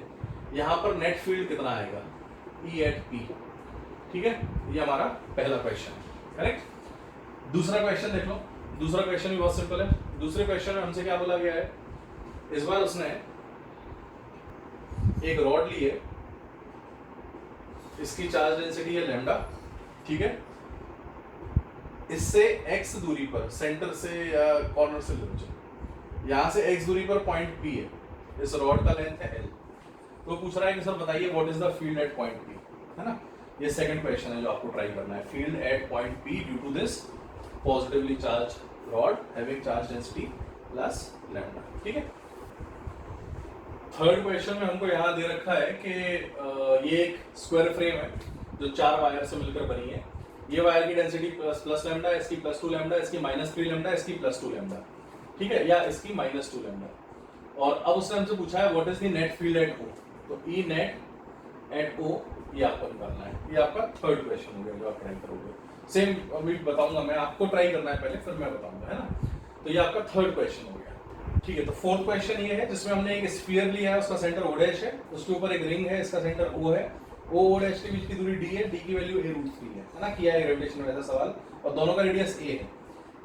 यहाँ पर नेट फील्ड कितना आएगा, E एट P। ठीक है, ये हमारा पहला क्वेश्चन है, करेक्ट। दूसरा क्वेश्चन देख लो, दूसरा क्वेश्चन भी बहुत सिंपल है। दूसरे क्वेश्चन में हमसे क्या बोला गया है, इस बार उसने एक रॉड ली है, इसकी चार्ज डेंसिटी है लैम्डा, ठीक है। इससे x दूरी पर, सेंटर से या कॉर्नर से लो, यहां से x दूरी पर पॉइंट P है, इस रॉड का लेंथ है L। तो पूछ रहा है कि सर बताइए what is the field at point P, है ना। ये सेकंड क्वेश्चन है जो आपको ट्राई करना है, field at point P due to this positively charge rod having charge density plus lambda, ठीक है। थर्ड क्वेश्चन में हमको यहाँ दे रखा है कि ये एक स्क्वायर फ्रेम है जो 4 वायर से मिलकर बनी है। ये वायर की डेंसिटी प्लस लैम्डा, इसकी +2 लैम्डा, इसकी -3 लैम्डा, इसकी +2 लैम्डा, ठीक है, या इसकी -2 लैम्डा। और अब उसने हमसे पूछा है what is the net field at O, तो E नेट एट O ये आपको निकालना है। ये आपका थर्ड क्वेश्चन हो गया जो आप ट्राई करोगे। सेम अभी बताऊंगा मैं, आपको ट्राई करना है पहले, फिर मैं बताऊंगा, है ना। तो ये आपका थर्ड क्वेश्चन हो गया, ठीक है। तो फोर्थ क्वेश्चन ये है जिसमें हमने एक स्फीयर लिया है, उसका सेंटर O' है, उसके ऊपर एक रिंग है, इसका सेंटर O है, O और H के बीच की दूरी D है, D की वैल्यू a√3 है ना। किया है ग्रेविटेशन में ऐसा सवाल, और दोनों का रेडियस a है।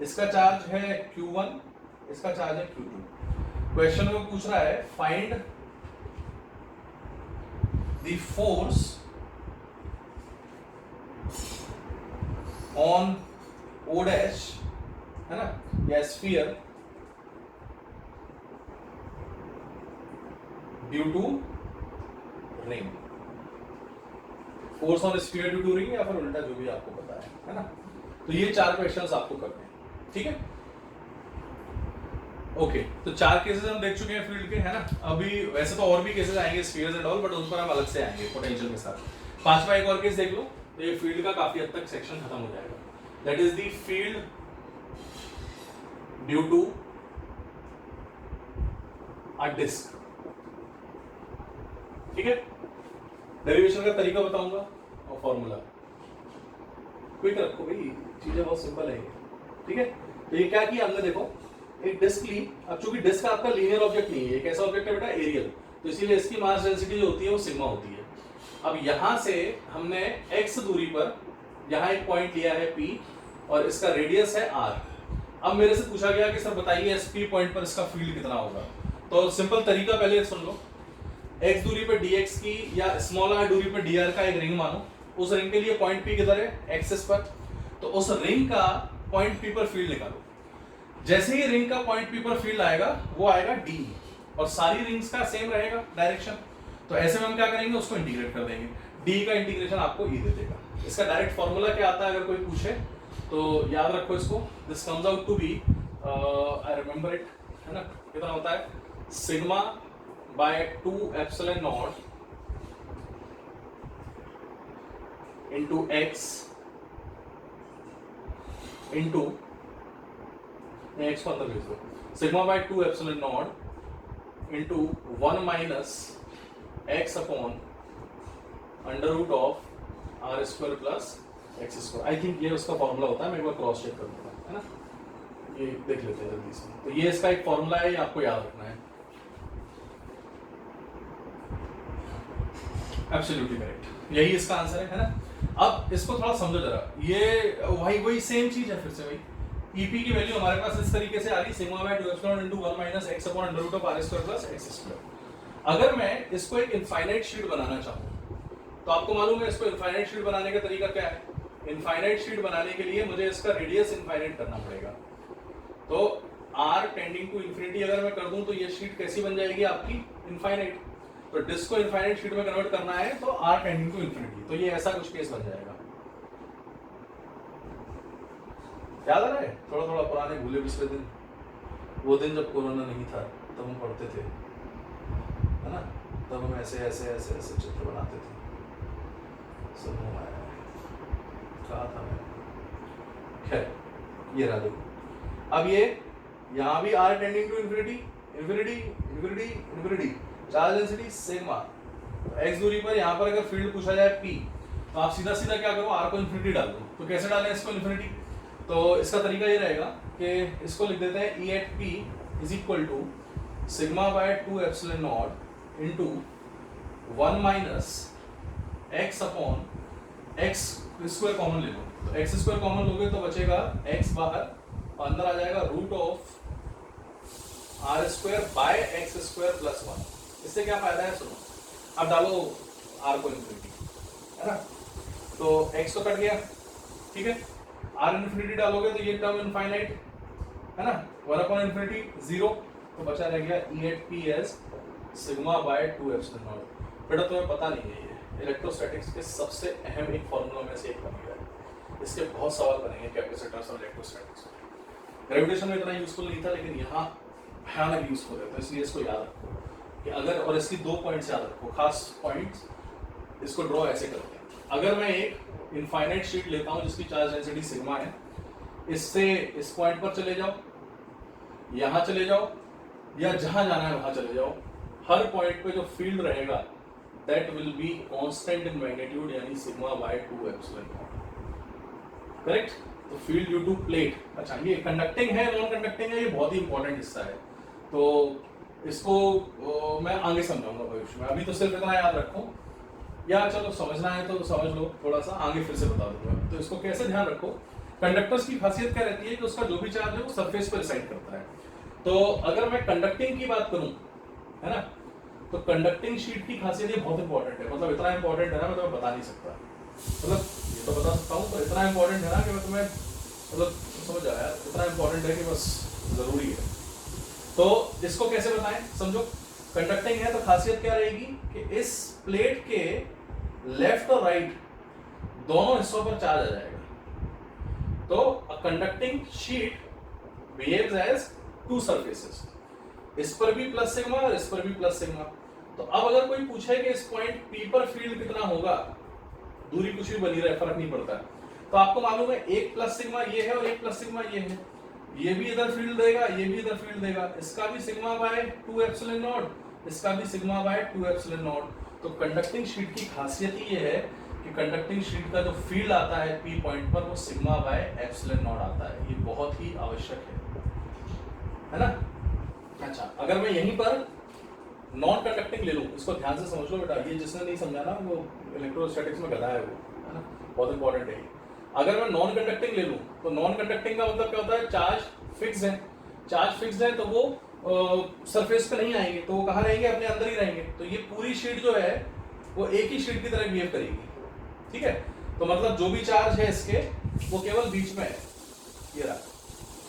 इसका चार्ज है Q1, इसका चार्ज है Q2। क्वेश्चन में पूछ रहा है find the force on O', है ना, या sphere due to ring. Force on sphere due to ring, या फिर उल्टा, जो भी आपको पता है ना। तो ये 4 क्वेश्चंस आपको करने हैं, ठीक है। ओके, तो 4 केसेस हम देख चुके हैं फील्ड के, है ना। अभी वैसे तो और भी केसेस आएंगे स्फीयर्स एंड ऑल, बट उन पर हम अलग से आएंगे पोटेंशियल के साथ। 5वां एक और केस देख लो, तो ये फील्ड का काफी हद तक सेक्शन खत्म हो जाएगा। That is the field due to a disc, ठीक है। डेरिवेशन का तरीका बताऊंगा और फॉर्मूला क्विक रखो भाई, चीजें बहुत सिंपल है, ठीक है। तो ये क्या किया हमने, देखो एक डिस्क ली। अब चूंकि डिस्क आपका लीनियर ऑब्जेक्ट नहीं है, एक ऐसा ऑब्जेक्ट है बेटा एरियल, तो इसीलिए इसकी मास डेंसिटी जो होती है वो सिग्मा होती है। अब यहां से हमने x दूरी पर यहां एक पॉइंट लिया है P और इसका रेडियस है R। अब मेरे से पूछा गया कि सर बताइए SP पॉइंट पर इसका फील्ड कितना होगा। तो सिंपल तरीका पहले सुन लो, x दूरी पर dx की या स्मॉल r दूरी पर dr का एक रिंग मानो, उस रिंग के लिए पॉइंट P किधर है, एक्सिस पर, तो उस रिंग का पॉइंट P पर फील्ड निकालो। जैसे ही रिंग का पॉइंट P पर फील्ड आएगा वो आएगा D, और सारी रिंग्स का सेम रहेगा डायरेक्शन। तो ऐसे में हम क्या करेंगे, उसको इंटीग्रेट कर देंगे, D का इंटीग्रेशन आपको E दे देगा। इसका डायरेक्ट फॉर्मूला क्या आता है अगर कोई पूछे तो याद रखो इसको, this comes out to be, I remember it, है ना, कितना होता है, sigma by 2 epsilon naught into x into x को अंदर भेज दो, sigma by 2 epsilon naught into 1 minus x upon under root of r square plus x square. I think ये उसका फॉर्मूला होता है, मैं एक बार क्रॉस चेक कर लूंगा, है ना। ये देख लेते हैं जल्दी से। तो ये इसका एक फॉर्मूला है, ये आपको याद रखना है। एब्सोल्युटली करेक्ट, यही इसका आंसर है ना। अब इसको थोड़ा समझो जरा, ये वही सेम चीज है फिर से भाई। EP की वैल्यू हमारे पास इस तरीके से आ रही, sigma by 2 epsilon into 1 minus x upon under root of r square plus x square. अगर मैं इसको एक इनफाइनाइट शीट बनाना चाहूँ तो आपको मालूम है इसको इनफाइनाइट शीट बनाने का तरीका क्या है। इनफाइनाइट शीट बनाने के लिए मुझे इसका रेडियस इनफाइनाइट करना पड़ेगा। तो r टेंडिंग टू इंफिनिटी अगर मैं कर दूं तो ये शीट कैसी बन जाएगी आपकी, इनफाइनाइट। तो डिस्क को इनफाइनाइट शीट में कन्वर्ट करना है तो r टेंडिंग टू इंफिनिटी, तो ये ऐसा कुछ केस बन जाएगा। याद आ रहा है, थोड़ा थोड़ा पुराने भूले पिछले दिन, वो दिन जब कोरोना नहीं था तब हम पढ़ते थे, है ना, तब हम ऐसे ऐसे ऐसे ऐसे चित्र बनाते थे। समूह आया कहा था मैं, खैर ये रहा देखो। अब ये यहाँ भी r tending to infinity, infinity infinity infinity, charge density sigma. x दूरी पर यहाँ पर अगर फील्ड पूछा जाए P, तो आप सीधा सीधा क्या करो, r को इंफिनिटी डाल दो। तो कैसे डालें इसको इंफिनिटी, तो इसका तरीका ये रहेगा कि इसको लिख देते हैं E at P is equal to sigma by 2 epsilon naught into 1 minus X upon X square common ले लो, तो एक्स स्क्वायर कॉमन लोगे तो बचेगा एक्स बाहर, अंदर आ जाएगा root of R square by X square plus 1। इससे क्या फायदा है सुनो, अब डालो आर को इन्फिनिटी, है ना, तो एक्स तो कट गया, ठीक है, आर इन्फिनिटी डालोगे तो ये टर्म इनफाइनाइट है ना, 1 अपॉन इन्फिनिटी 0, तो बचा रह गया E at P is sigma by 2 epsilon not. बेटा तुम्हें पता नहीं है ये इलेक्ट्रोस्टैटिक्स के सबसे अहम एक फॉर्मूला में से एक बन गया है, इसके बहुत सवाल बनेंगे कैपेसिटर्स और इलेक्ट्रोस्टैटिक्स में। ग्रेविटेशन में इतना यूजफुल नहीं था लेकिन यहाँ भयानक यूजफुल है, तो इसलिए इसको याद रखो कि अगर, और इसकी 2 पॉइंट्स याद रखो, खास पॉइंट्स, इसको ड्रॉ ऐसे करते हैं। अगर मैं एक इनफाइनाइट शीट लेता हूँ जिसकी चार्ज डेंसिटी सिग्मा है, इससे इस पॉइंट पर चले जाओ, यहां चले जाओ, या जहां जाना है वहां चले जाओ, हर पॉइंट पे जो फील्ड रहेगा that will be constant in magnitude, यानी sigma by 2 epsilon not, correct. तो फील्ड ड्यू टू प्लेट, अच्छा ये कंडक्टिंग है नॉन कंडक्टिंग है, ये बहुत ही इंपॉर्टेंट हिस्सा है, तो इसको मैं आगे समझाऊंगा भविष्य में, अभी तो सिर्फ इतना याद रखो, या चलो समझना है तो समझ लो, थोड़ा सा आगे फिर से बता दूंगा। तो इसको कैसे ध्यान रखो, कंडक्टर्स की खासियत क्या रहती है कि उसका जो भी चार्ज है वो सरफेस पर रिसाइड करता है। तो अगर मैं कंडक्टिंग की बात करूं, है ना, तो कंडक्टिंग शीट की खासियत ये बहुत इंपॉर्टेंट है, मतलब इतना इंपॉर्टेंट है ना मैं तुम्हें बता नहीं सकता, मतलब ये तो बता सकता हूँ, पर इतना इंपॉर्टेंट है ना कि मैं तुम्हें, मतलब समझ आया, इतना इंपॉर्टेंट है कि बस जरूरी है। तो इसको कैसे बताएं, समझो कंडक्टिंग है तो खासियत क्या रहेगी कि इस प्लेट के लेफ्ट और राइट दोनों हिस्सों पर चार्ज आ जाएगा। तो a conducting sheet behaves as 2 surfaces, इस पर भी प्लस सिग्मा और इस पर भी प्लस सिग्मा। तो अब अगर कोई पूछे कि इस पॉइंट पी पर फील्ड कितना होगा, दूरी कुछ भी बनी रहे फर्क नहीं पड़ता, तो आपको मालूम है एक प्लस सिग्मा ये है और एक प्लस सिग्मा ये है, ये भी इधर फील्ड देगा, ये भी इधर फील्ड देगा, इसका भी सिग्मा बाय 2 एप्सिलॉन नॉट, इसका भी सिग्मा बाय 2 एप्सिलॉन नॉट। तो कंडक्टिंग शीट की खासियत ही ये है कि कंडक्टिंग शीट का जो फील्ड आता है पी पॉइंट पर वो सिग्मा बाय एप्सिलॉन नॉट आता है, ये बहुत ही आवश्यक है ना। अच्छा अगर मैं यहीं पर नॉन कंडक्टिंग ले लूं, इसको ध्यान से समझ लो बेटा, ये जिसने नहीं समझा ना वो इलेक्ट्रोस्टैटिक्स में गधा है वो, है ना, बहुत इंपॉर्टेंट है। अगर मैं नॉन कंडक्टिंग ले लूं तो नॉन कंडक्टिंग का मतलब क्या होता है, चार्ज फिक्स है, चार्ज फिक्स है तो वो सरफेस पे नहीं आएंगे, तो वो कहाँ रहेंगे, अपने अंदर ही रहेंगे। तो ये पूरी शीट जो है वो एक ही शीट की तरह बिहेव करेगी, ठीक है। तो मतलब जो भी चार्ज है इसके वो केवल बीच में है, ये रहा,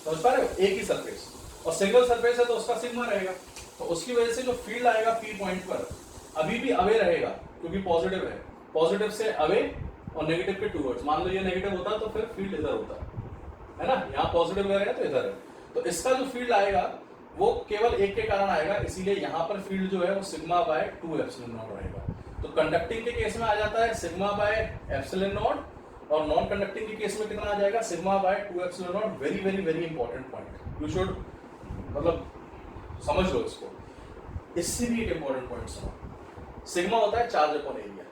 समझ पा रहे हो, एक ही सरफेस, और सिंगल सरफेस है तो उसका सिग्मा रहेगा, तो उसकी वजह से जो फील्ड आएगा पी पॉइंट पर अभी भी अवे रहेगा, क्योंकि पॉजिटिव है, पॉजिटिव से अवे और नेगेटिव के टूवर्ड्स। मान लो ये नेगेटिव होता तो फिर फील्ड इधर होता है ना, यहाँ पॉजिटिव रहेगा तो इधर है, तो इसका जो फील्ड आएगा वो केवल एक के कारण आएगा, इसीलिए यहाँ पर फील्ड जो है वो सिग्मा बाय 2 एप्सिलॉन नॉट रहेगा। तो कंडक्टिंग के केस में आ जाता है सिग्मा बाय एप्सिलॉन नॉट, और नॉन कंडक्टिंग के केस में कितना आ जाएगा, sigma by 2 epsilon not. Very very very important point, you should मतलब समझ लो इसको। इससे भी एक इंपॉर्टेंट पॉइंट सुनो, सिग्मा होता है चार्ज अपॉन एरिया।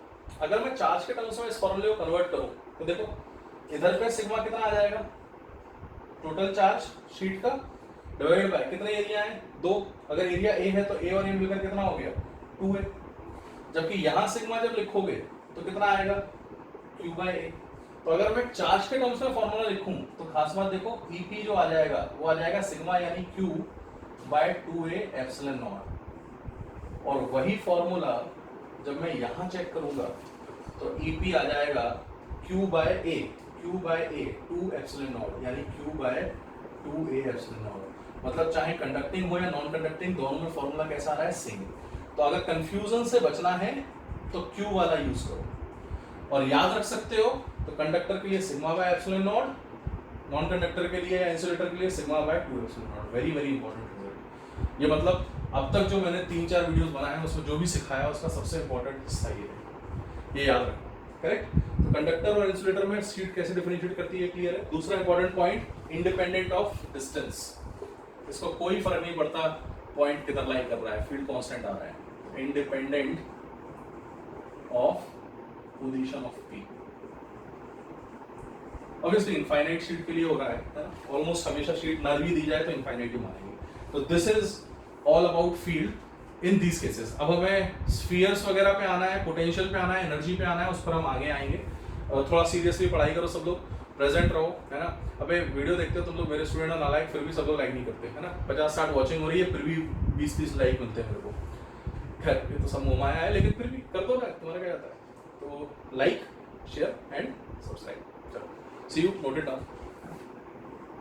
अगर मैं चार्ज के टर्म्स में इस फॉर्मूले को कन्वर्ट करूं तो देखो इधर पे सिग्मा कितना आ जाएगा, टोटल चार्ज शीट का डिवाइडेड बाय कितने एरिया है, 2। अगर एरिया ए है तो ए और ए मिलकर कितना हो गया, 2 है। जबकि यहां सिग्मा जब लिखोगे तो कितना आएगा, q बाय ए। तो अगर मैं चार्ज के टर्म्स में फॉर्मूला लिखूं तो खास बात देखो, ep जो आ जाएगा वो आ जाएगा सिग्मा यानी q बाय 2a एप्सिलॉन नॉट। और वही फॉर्मूला जब मैं यहां चेक करूंगा तो ep आ जाएगा q बाय a 2 एप्सिलॉन नॉट, यानी q बाय 2a एप्सिलॉन नॉट। मतलब चाहे कंडक्टिंग हो या नॉन कंडक्टिंग, दोनों में फॉर्मूला कैसा आ रहा है, सेम। तो अगर कंफ्यूजन से बचना है तो q वाला यूज करो, और याद रख सकते हो तो कंडक्टर के लिए sigma by epsilon not, non conductor के लिए या इंसुलेटर के लिए sigma by 2 epsilon not. Very very important result. ये मतलब अब तक जो मैंने 3-4 वीडियोस बनाए हैं उसमें जो भी सिखाया उसका सबसे इंपॉर्टेंट हिस्सा ये है, ये याद रखो, करेक्ट। तो कंडक्टर और इंसुलेटर में शीट कैसे डिफरेंशिएट करती है, क्लियर है। दूसरा important point, independent of distance. इसको कोई फर्क नहीं पड़ता पॉइंट किधर लाई कर रहा है, फील्ड कांस्टेंट आ रहा है, independent of position of P. Obviously infinite sheet के लिए हो रहा है, ऑलमोस्ट हमेशा शीट नल भी दी जाए तो इनफाइनाइट ही मानेंगे। तो this is all about field in these cases. अब हमें स्फीयर्स वगैरह पे आना है, पोटेंशियल पे आना है, एनर्जी पे आना है, उस पर हम आगे आएंगे। थोड़ा सीरियसली पढ़ाई करो सब लोग, प्रेजेंट रहो, है ना। अबे वीडियो देखते हो तुम लोग, मेरे स्टूडेंट नालायक, फिर भी सब लोग लाइक नहीं करते, है ना। 50-60 वॉचिंग हो रही है, फिर भी 20-30 लाइक मिलते हैं मेरे को। खैर ये तो सब मुमाया है, लेकिन फिर भी कर दो ना, तुम्हारा क्या जाता है। तो लाइक, शेयर एंड सब्सक्राइब। चलो, सी यू, नोट इट डाउन।